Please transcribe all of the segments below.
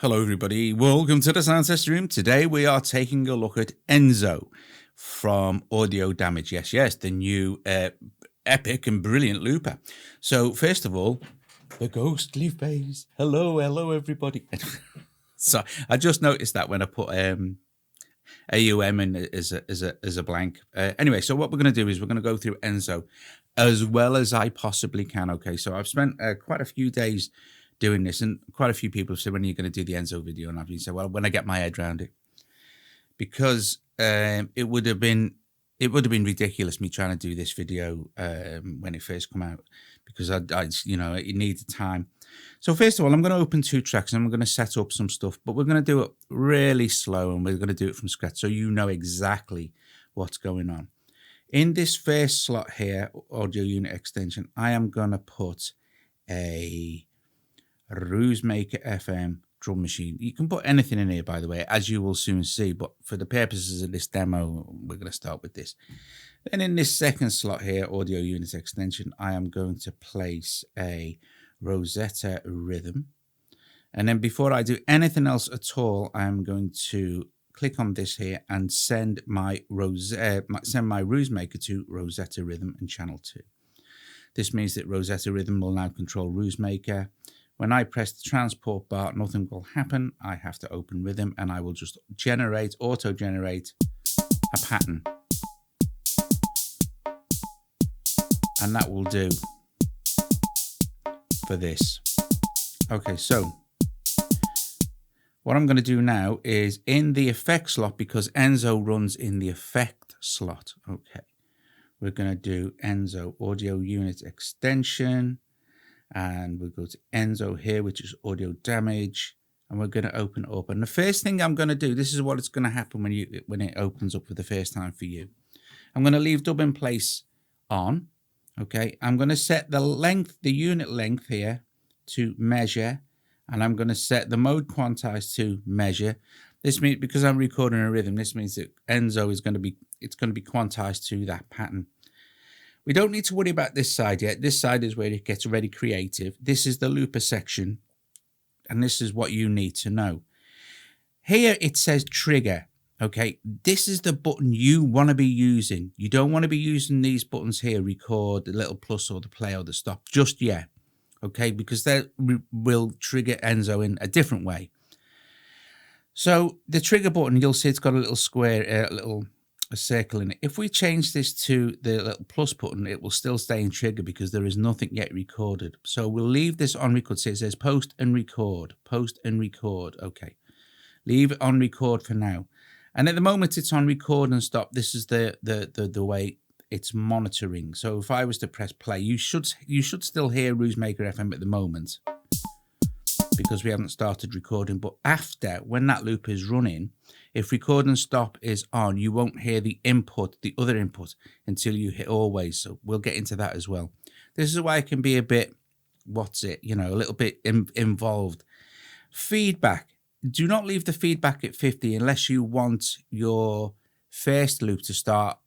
Hello everybody, welcome to the Sound Test Room. Today we are taking a look at ENSO from Audio Damage. Yes, the new epic and brilliant looper. So first of all, the ghostly face. Hello everybody. So I just noticed that when I put AUM in as a blank. Anyway, so what we're going to do is we're going to go through ENSO as well as I possibly can. Okay, so I've spent quite a few days doing this, and quite a few people have said, when are you going to do the ENSO video? And I've been saying, well, when I get my head around it, because it would have been ridiculous me trying to do this video when it first come out, because I it needed time. So first of all, I'm going to open 2 tracks and I'm going to set up some stuff, but we're going to do it really slow and we're going to do it from scratch so you know exactly what's going on. In this first slot here, audio unit extension, I am going to put a Roosmaker FM drum machine. You can put anything in here, by the way, as you will soon see, but for the purposes of this demo, we're going to start with this. Then in this second slot here, audio unit extension, I am going to place a Rosetta rhythm. And then before I do anything else at all, I'm going to click on this here and send my Roosmaker to Rosetta rhythm and channel 2. This means that Rosetta rhythm will now control Roosmaker. When I press the transport bar, nothing will happen. I have to open rhythm and I will just auto-generate a pattern. And that will do for this. Okay, so what I'm going to do now is in the effect slot, because ENSO runs in the effect slot. Okay, we're going to do ENSO audio unit extension. And we'll go to ENSO here, which is audio damage, and we're going to open up. And the first thing I'm going to do, this is what it's going to happen when it opens up for the first time for you. I'm going to leave dub in place on. Okay, I'm going to set the length, the unit length here to measure, and I'm going to set the mode quantize to measure. This means, because I'm recording a rhythm, this means that ENSO is going to be quantized to that pattern. We don't need to worry about this side yet. This side is where it gets really creative. This is the looper section, and this is what you need to know. Here it says trigger. Okay, this is the button you want to be using. You don't want to be using these buttons here, record, the little plus or the play or the stop, just yet. Okay, because that will trigger ENSO in a different way. So the trigger button, you'll see it's got a little square, a circle in it. If we change this to the little plus button, it will still stay in trigger because there is nothing yet recorded. So we'll leave this on record. So it says post and record. Okay, leave it on record for now. And at the moment it's on record and stop. This is the way it's monitoring. So if I was to press play, you should still hear Roosmaker FM at the moment because we haven't started recording. But after, when that loop is running, if record and stop is on, you won't hear the other input until you hit always. So we'll get into that as well. This is why it can be a bit, a little bit involved. Feedback. Do not leave the feedback at 50 unless you want your first loop to start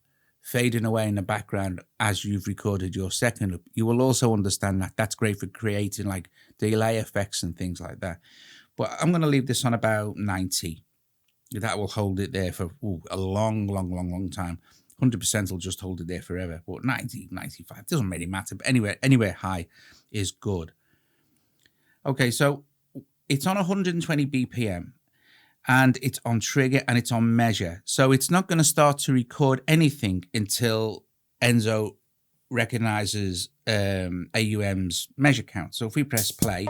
fading away in the background as you've recorded your second loop. You will also understand that that's great for creating like delay effects and things like that. But I'm going to leave this on about 90. That will hold it there for a long time. 100% will just hold it there forever. But 90, 95, doesn't really matter. But anywhere high is good. Okay, so it's on 120 BPM. And it's on trigger and it's on measure. So it's not going to start to record anything until ENSO recognizes AUM's measure count. So if we press play,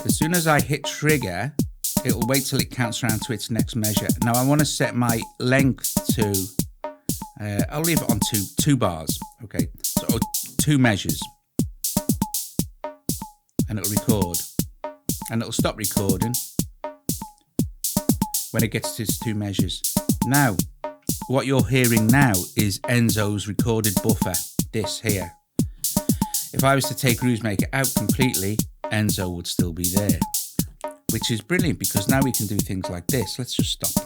as soon as I hit trigger, it will wait till it counts around to its next measure. Now I want to set my length to, I'll leave it on 2 bars. Okay, so 2 measures. And it'll record. And it'll stop recording when it gets to its 2 measures. Now, what you're hearing now is ENSO's recorded buffer, this here. If I was to take Roosmaker out completely, ENSO would still be there, which is brilliant because now we can do things like this. Let's just stop.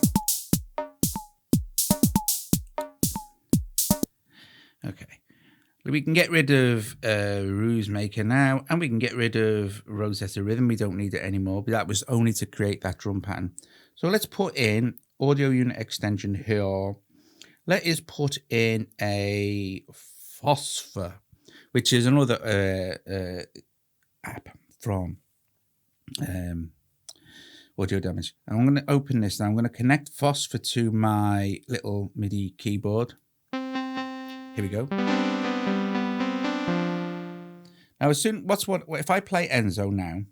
Okay. We can get rid of RuseMaker now, and we can get rid of Rosetta Rhythm. We don't need it anymore, but that was only to create that drum pattern. So let's put in audio unit extension here. Let us put in a phosphor, which is another app from Audio Damage. And I'm going to open this now. I'm going to connect phosphor to my little MIDI keyboard. Here we go. Now, if I play ENSO now,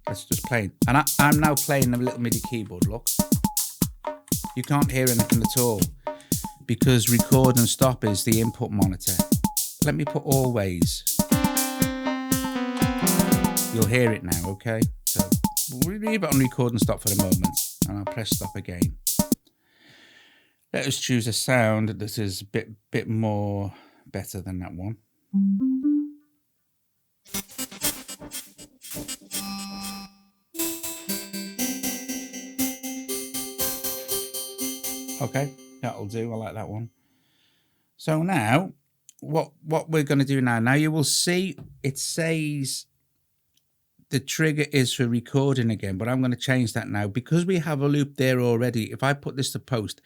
let's just play, and I'm now playing the little MIDI keyboard. Look, you can't hear anything at all because record and stop is the input monitor. Let me put always. You'll hear it now, okay? So we'll leave it on record and stop for the moment, and I'll press stop again. Let us choose a sound that is a bit more better than that one. Okay, that'll do. I like that one. So now, what we're going to do now you will see it says the trigger is for recording again, but I'm going to change that now because we have a loop there already. If I put this to post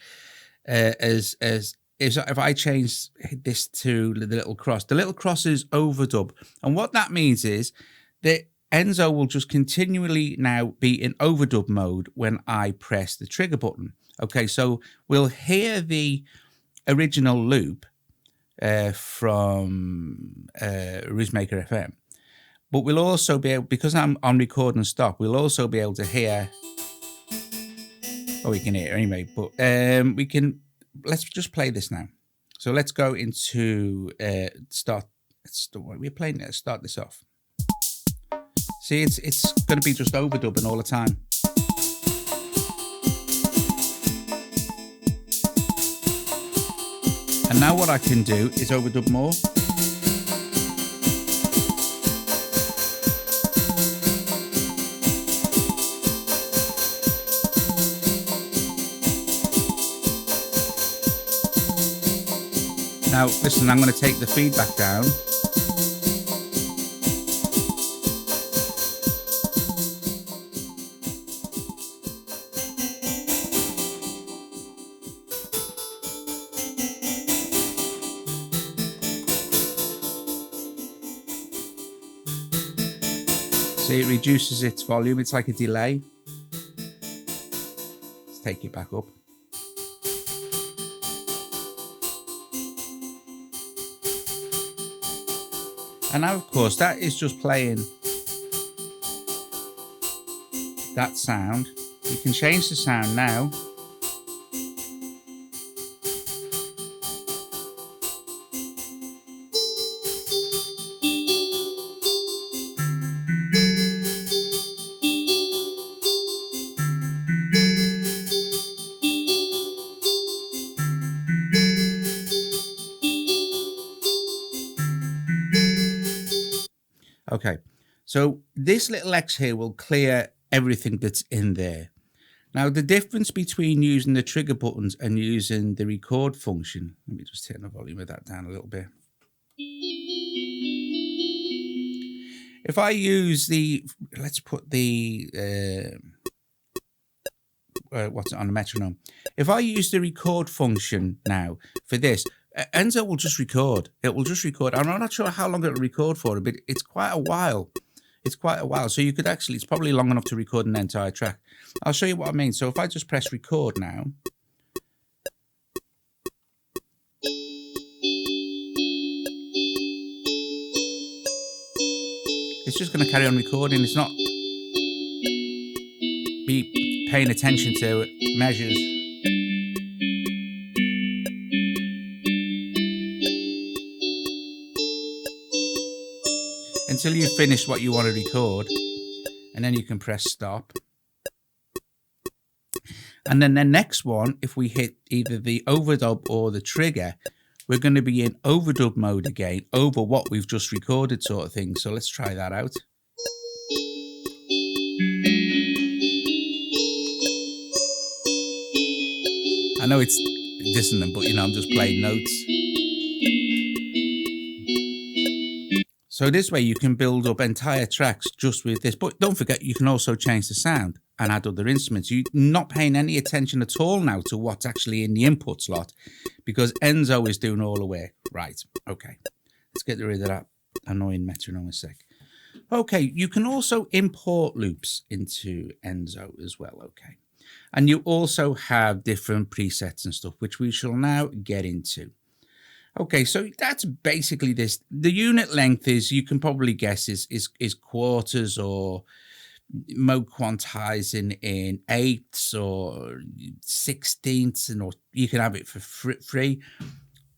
if I change this to the little cross is overdub, and what that means is that ENSO will just continually now be in overdub mode when I press the trigger button. Okay, so we'll hear the original loop from RuseMaker FM, but we'll also be able, because I'm on record and stop, we'll also be able to hear. Oh, we can hear it anyway, but we can. Let's just play this now. So let's go into start. We're playing it. Let's start this off. See, it's going to be just overdubbing all the time. And now what I can do is overdub more. Now, listen, I'm going to take the feedback down. See, it reduces its volume. It's like a delay. Let's take it back up. And now, of course, that is just playing that sound. You can change the sound now. Okay, so this little X here will clear everything that's in there. Now, the difference between using the trigger buttons and using the record function, let me just turn the volume of that down a little bit. If I use let's put the, what's it on the metronome? If I use the record function now for this, ENSO will just record. It will just record. I'm not sure how long it'll record for, but it's quite a while. It's quite a while. So you could actually, it's probably long enough to record an entire track. I'll show you what I mean. So if I just press record now. It's just going to carry on recording. It's not be paying attention to measures. Until you've finished what you want to record, and then you can press stop. And then the next one, if we hit either the overdub or the trigger, we're going to be in overdub mode again over what we've just recorded, sort of thing. So let's try that out. I know it's dissonant, but I'm just playing notes. So this way you can build up entire tracks just with this. But don't forget, you can also change the sound and add other instruments. You're not paying any attention at all now to what's actually in the input slot because ENSO is doing all the work. Right, okay. Let's get rid of that annoying metronome a sec. Okay, you can also import loops into ENSO as well, okay. And you also have different presets and stuff, which we shall now get into. Okay, so that's basically this. The unit length is, you can probably guess, is quarters or mode quantizing in eighths or sixteenths, or you can have it for free.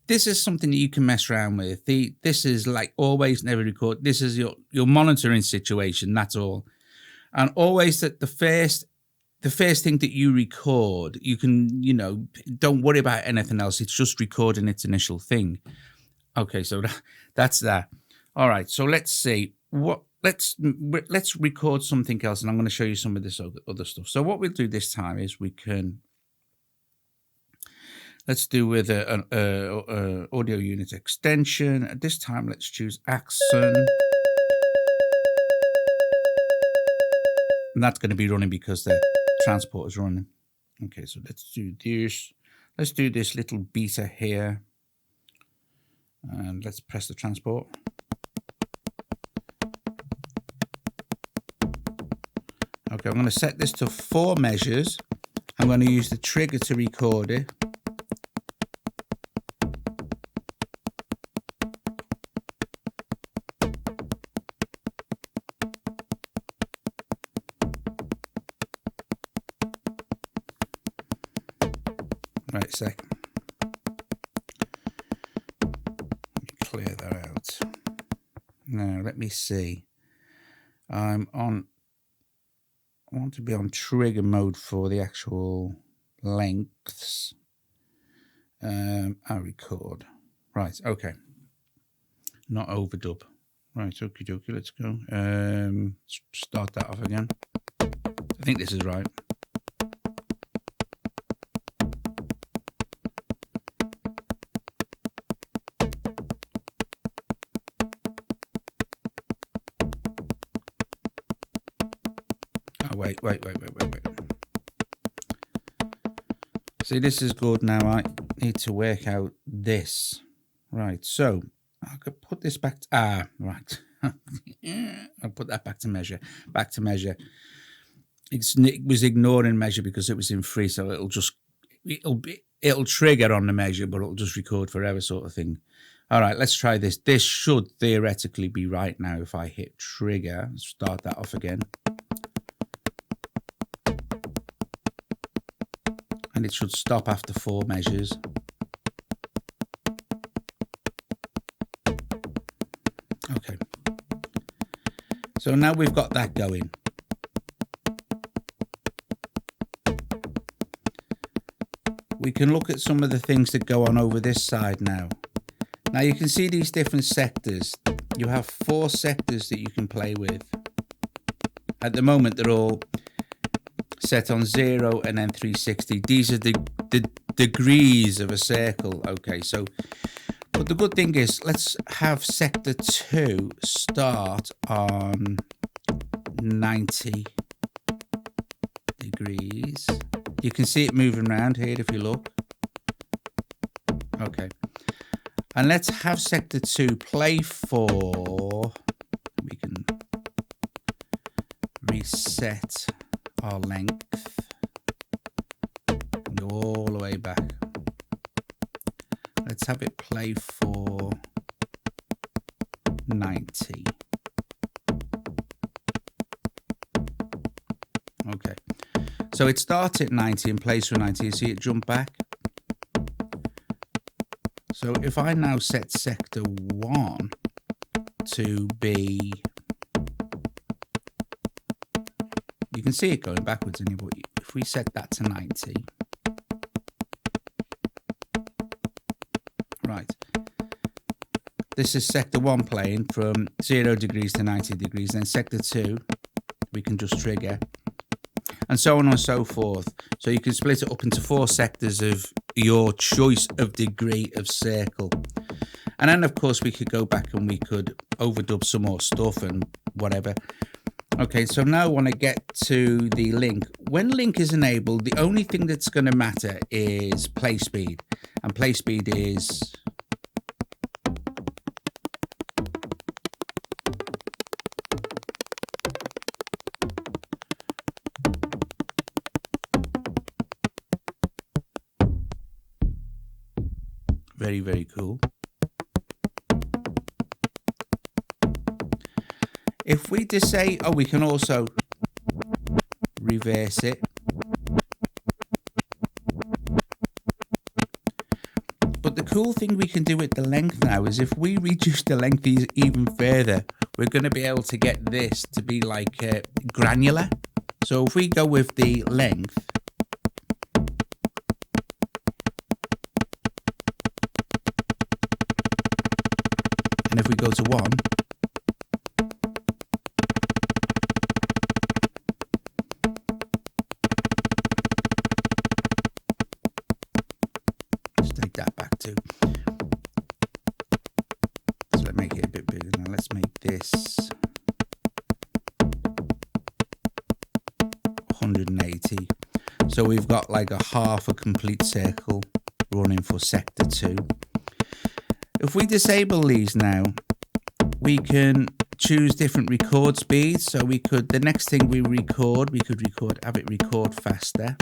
This is something that you can mess around with. This is like always never record. This is your monitoring situation, that's all. And always that the first thing that you record, you can, you know, don't worry about anything else. It's just recording its initial thing. Okay, so that's that. All right, so let's see. Let's record something else, and I'm going to show you some of this other stuff. So what we'll do this time is let's do with an audio unit extension. At this time, let's choose Accent. And that's going to be running because the transport is running. Okay, so let's do this. Let's do this little beta here. And let's press the transport. Okay, I'm going to set this to 4 measures. I'm going to use the trigger to record it. Right, a sec. Clear that out. Now, let me see. I want to be on trigger mode for the actual lengths. I'll record. Right, okay. Not overdub. Right, okie dokie, let's go. Start that off again. I think this is right. Wait. See, this is good now. I need to work out this. Right, so I could put this back to, right. I'll put that back to measure. It was ignoring measure because it was in free, so it'll trigger on the measure, but it'll just record forever sort of thing. All right, let's try this. This should theoretically be right now if I hit trigger. Start that off again. And it should stop after 4 measures. Okay. So now we've got that going. We can look at some of the things that go on over this side now. Now you can see these different sectors. You have 4 sectors that you can play with. At the moment, they're all set on 0 and then 360. These are the degrees of a circle. Okay, so, but the good thing is, let's have sector 2 start on 90 degrees. You can see it moving around here if you look. Okay, and let's have sector 2 play for, we can reset our length, go all the way back. Let's have it play for 90. Okay, so it starts at 90 and plays for 90. You see it jump back. So if I now set sector 1 to be, you can see it going backwards in here, but if we set that to 90, right, this is sector 1 playing from 0 degrees to 90 degrees, then sector 2, we can just trigger, and so on and so forth. So you can split it up into 4 sectors of your choice of degree of circle. And then, of course, we could go back and we could overdub some more stuff and whatever. Okay, so now I want to get to the link. When link is enabled, the only thing that's going to matter is play speed. And play speed is... very, very cool. If we just say, oh, we can also reverse it. But the cool thing we can do with the length now is if we reduce the length even further, we're going to be able to get this to be like granular. So if we go with the length, and if we go to 1, let's take that back to, so let's make it a bit bigger now. Let's make this 180. So we've got like a half a complete circle running for sector 2. If we disable these now, we can choose different record speeds. So we could, the next thing we could have it record faster.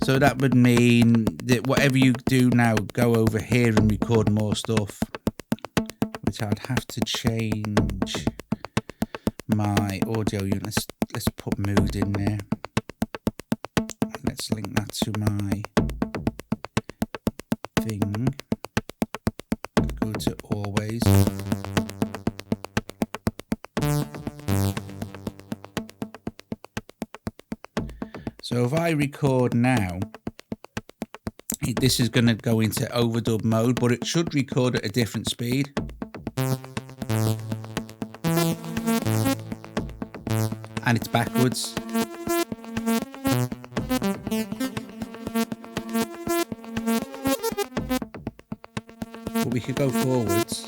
So that would mean that whatever you do now, go over here and record more stuff, which I'd have to change my audio unit. Let's put mood in there. Let's link that to my thing. Go to always. So if I record now, this is going to go into overdub mode, but it should record at a different speed. And it's backwards. But we could go forwards.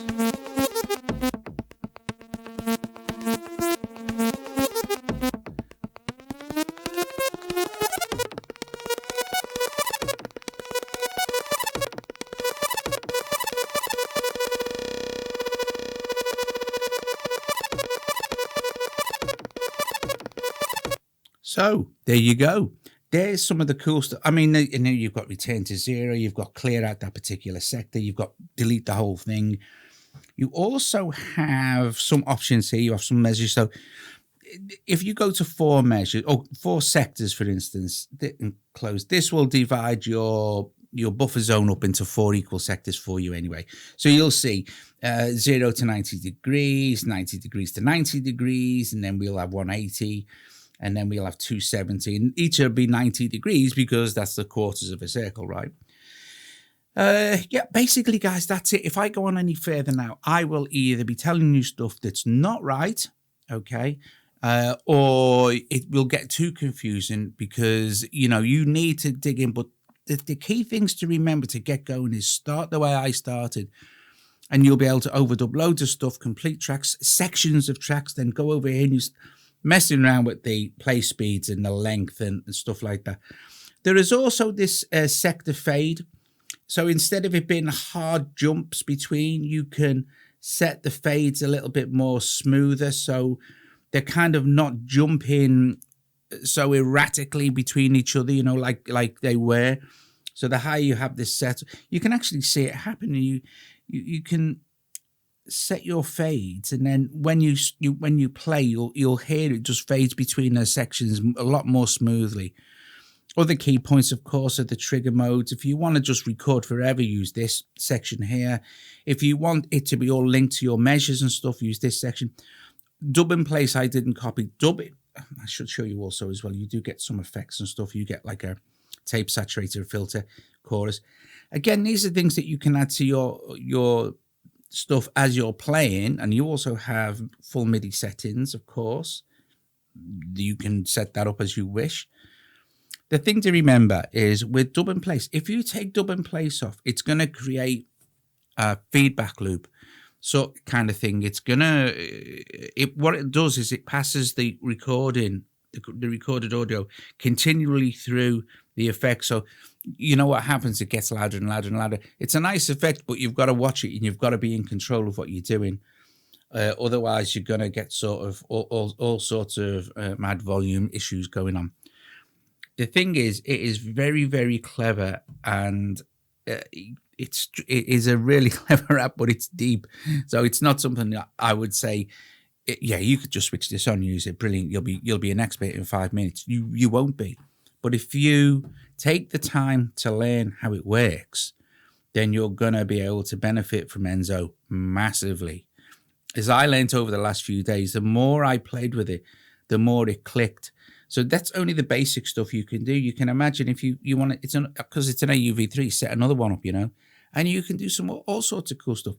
So there you go. There's some of the cool stuff. I mean, you know, you've got return to 0. You've got clear out that particular sector. You've got delete the whole thing. You also have some options here. You have some measures. So if you go to 4 measures, or 4 sectors, for instance, and close, this will divide your buffer zone up into 4 equal sectors for you anyway. So you'll see 0 to 90 degrees, 90 degrees to 90 degrees, and then we'll have 180. And then we'll have 270, and each will be 90 degrees because that's the quarters of a circle, right? Yeah, basically, guys, that's it. If I go on any further now, I will either be telling you stuff that's not right, okay, or it will get too confusing because, you know, you need to dig in. But the key things to remember to get going is start the way I started, and you'll be able to overdub loads of stuff, complete tracks, sections of tracks, then go over here and you messing around with the play speeds and the length and stuff like that. There is also this sector fade. So instead of it being hard jumps between, you can set the fades a little bit more smoother. So they're kind of not jumping so erratically between each other, you know, like they were. So the higher you have this set, you can actually see it happen. You can set your fades, and then when you play, you'll hear it just fades between those sections a lot more smoothly. Other key points, of course, are the trigger modes. If you want to just record forever, use this section here. If you want it to be all linked to your measures and stuff, use this section. Dub in place, I didn't copy. Dub it. I should show you also as well. You do get some effects and stuff. You get like a tape saturator filter, chorus. Again, these are things that you can add to your stuff as you're playing, and you also have full MIDI settings, of course. You can set that up as you wish. The thing to remember is with dub in place, if you take dub in place off, it's going to create feedback loop sort kind of thing. It's gonna, what it does is it passes the recorded audio continually through the effect. So you know what happens? It gets louder and louder and louder. It's a nice effect, but you've got to watch it and you've got to be in control of what you're doing. Otherwise, you're going to get sort of all sorts of mad volume issues going on. The thing is, it is very, very clever, and it is a really clever app, but it's deep. So it's not something that I would say, yeah, you could just switch this on, use it, brilliant. You'll be an expert in 5 minutes. You won't be. But if you take the time to learn how it works, then you're going to be able to benefit from ENSO massively. As I learned over the last few days, the more I played with it, the more it clicked. So that's only the basic stuff you can do. You can imagine if you want it, because it's an AUv3, set another one up, and you can do all sorts of cool stuff.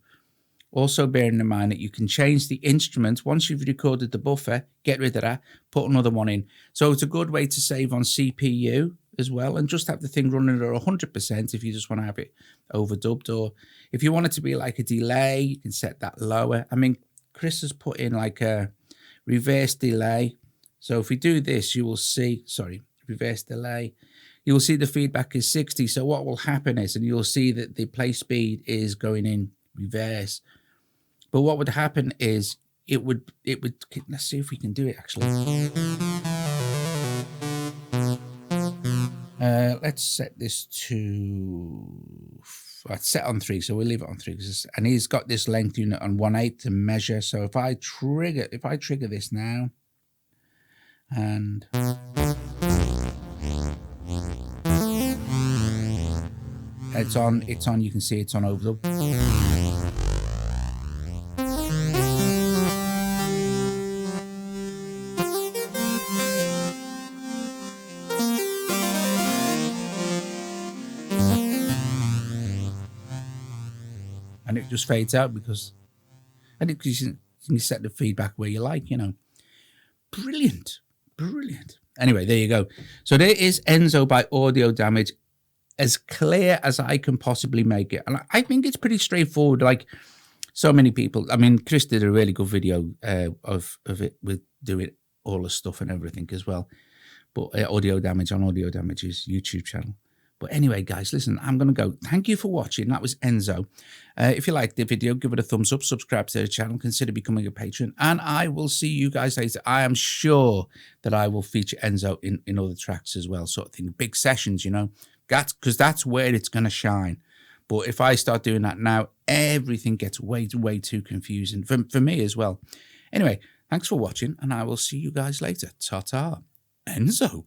Also bearing in mind that you can change the instrument. Once you've recorded the buffer, get rid of that, put another one in. So it's a good way to save on CPU as well, and just have the thing running at 100% if you just want to have it overdubbed. Or if you want it to be like a delay, you can set that lower. I mean, Chris has put in like a reverse delay. So if we do this, you will see, reverse delay, you will see the feedback is 60. So what will happen is, and you'll see that the play speed is going in reverse. But what would happen is it would, let's see if we can do it actually. Let's set this to, let's set on 3. So we'll leave it on 3. And he's got this length unit on 1/8 to measure. So if I trigger this now, and it's on, you can see it's on overdub. And it just fades out because you can set the feedback where you like, Brilliant. Anyway, there you go. So there is ENSO by Audio Damage, as clear as I can possibly make it. And I think it's pretty straightforward. Like so many people, I mean, Chris did a really good video of it with doing all the stuff and everything as well. But Audio Damage on Audio Damage's YouTube channel. But anyway, guys, listen, I'm going to go. Thank you for watching. That was ENSO. If you liked the video, give it a thumbs up, subscribe to the channel, consider becoming a patron, and I will see you guys later. I am sure that I will feature ENSO in other tracks as well, sort of thing. Big sessions, because that's where it's going to shine. But if I start doing that now, everything gets way too confusing for me as well. Anyway, thanks for watching, and I will see you guys later. Ta-ta. ENSO.